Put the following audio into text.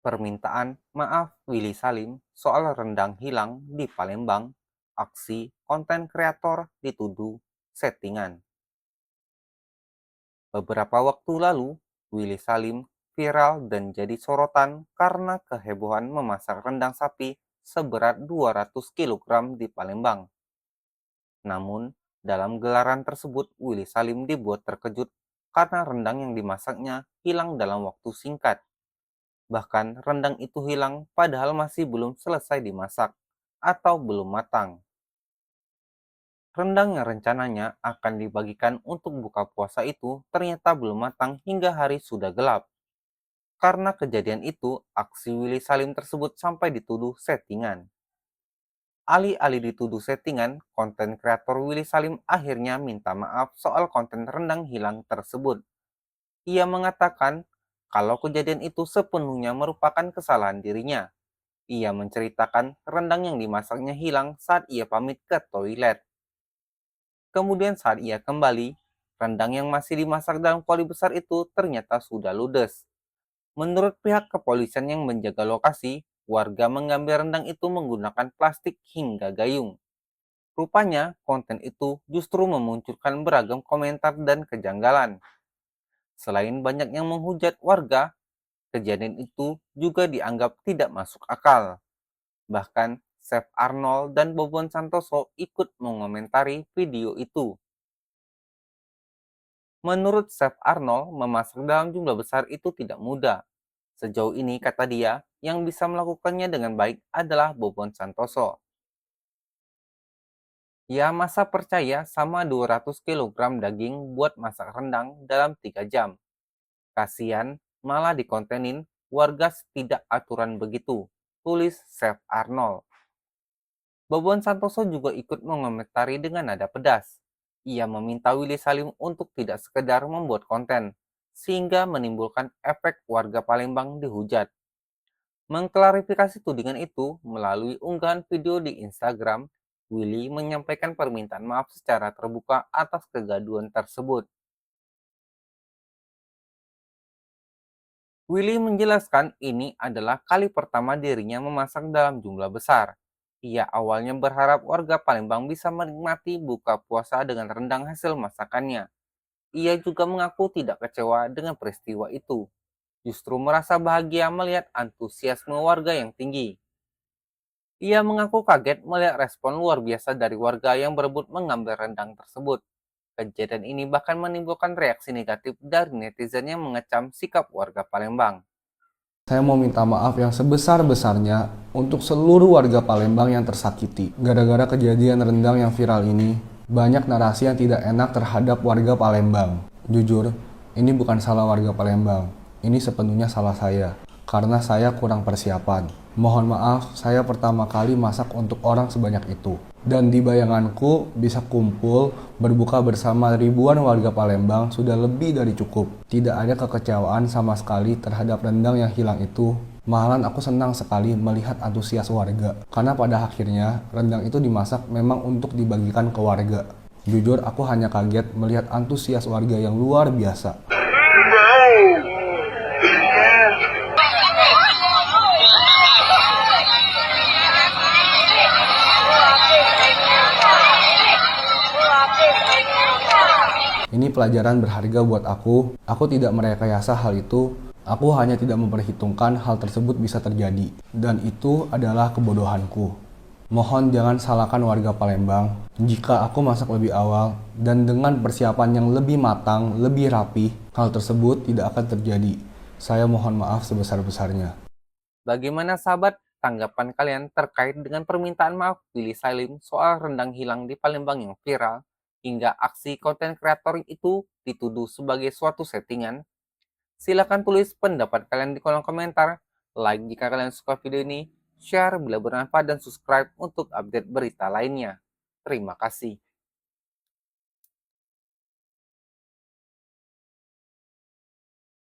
Permintaan maaf Willy Salim soal rendang hilang di Palembang, aksi konten kreator dituduh settingan. Beberapa waktu lalu, Willy Salim viral dan jadi sorotan karena kehebohan memasak rendang sapi seberat 200 kilogram di Palembang. Namun, dalam gelaran tersebut, Willy Salim dibuat terkejut karena rendang yang dimasaknya hilang dalam waktu singkat. Bahkan rendang itu hilang padahal masih belum selesai dimasak atau belum matang. Rendang yang rencananya akan dibagikan untuk buka puasa itu ternyata belum matang hingga hari sudah gelap. Karena kejadian itu, aksi Willy Salim tersebut sampai dituduh settingan. Alih-alih dituduh settingan, konten kreator Willy Salim akhirnya minta maaf soal konten rendang hilang tersebut. Ia mengatakan kalau kejadian itu sepenuhnya merupakan kesalahan dirinya. Ia menceritakan rendang yang dimasaknya hilang saat ia pamit ke toilet. Kemudian saat ia kembali, rendang yang masih dimasak dalam kuali besar itu ternyata sudah ludes. Menurut pihak kepolisian yang menjaga lokasi, warga mengambil rendang itu menggunakan plastik hingga gayung. Rupanya, konten itu justru memunculkan beragam komentar dan kejanggalan. Selain banyak yang menghujat warga, kejadian itu juga dianggap tidak masuk akal. Bahkan, Chef Arnold dan Bobon Santoso ikut mengomentari video itu. Menurut Chef Arnold, memasak dalam jumlah besar itu tidak mudah. Sejauh ini, kata dia, yang bisa melakukannya dengan baik adalah Bobon Santoso. Ya, masa percaya sama 200 kilogram daging buat masak rendang dalam 3 jam. Kasian, malah dikontenin warga tidak aturan begitu, tulis Chef Arnold. Bobon Santoso juga ikut mengomentari dengan nada pedas. Ia meminta Willy Salim untuk tidak sekedar membuat konten, sehingga menimbulkan efek warga Palembang dihujat. Mengklarifikasi tudingan itu melalui unggahan video di Instagram, Willy menyampaikan permintaan maaf secara terbuka atas kegaduhan tersebut. Willy menjelaskan ini adalah kali pertama dirinya memasak dalam jumlah besar. Ia awalnya berharap warga Palembang bisa menikmati buka puasa dengan rendang hasil masakannya. Ia juga mengaku tidak kecewa dengan peristiwa itu, justru merasa bahagia melihat antusiasme warga yang tinggi. Ia mengaku kaget melihat respon luar biasa dari warga yang berebut mengambil rendang tersebut. Kejadian ini bahkan menimbulkan reaksi negatif dari netizen yang mengecam sikap warga Palembang. Saya mau minta maaf yang sebesar-besarnya untuk seluruh warga Palembang yang tersakiti. Gara-gara kejadian rendang yang viral ini, banyak narasi yang tidak enak terhadap warga Palembang. Jujur, ini bukan salah warga Palembang. Ini sepenuhnya salah saya, karena saya kurang persiapan. Mohon maaf, saya pertama kali masak untuk orang sebanyak itu. Dan di bayanganku bisa kumpul berbuka bersama ribuan warga Palembang sudah lebih dari cukup. Tidak ada kekecewaan sama sekali terhadap rendang yang hilang itu. Malahan aku senang sekali melihat antusias warga. Karena pada akhirnya rendang itu dimasak memang untuk dibagikan ke warga. Jujur aku hanya kaget melihat antusias warga yang luar biasa. Ini pelajaran berharga buat aku. Aku tidak merekayasa hal itu. Aku hanya tidak memperhitungkan hal tersebut bisa terjadi. Dan itu adalah kebodohanku. Mohon jangan salahkan warga Palembang. Jika aku masak lebih awal dan dengan persiapan yang lebih matang, lebih rapi, hal tersebut tidak akan terjadi. Saya mohon maaf sebesar-besarnya. Bagaimana sahabat tanggapan kalian terkait dengan permintaan maaf Willy Salim soal rendang hilang di Palembang yang viral, hingga aksi konten kreator itu dituduh sebagai suatu settingan? Silahkan tulis pendapat kalian di kolom komentar, like jika kalian suka video ini, share bila bermanfaat dan subscribe untuk update berita lainnya. Terima kasih.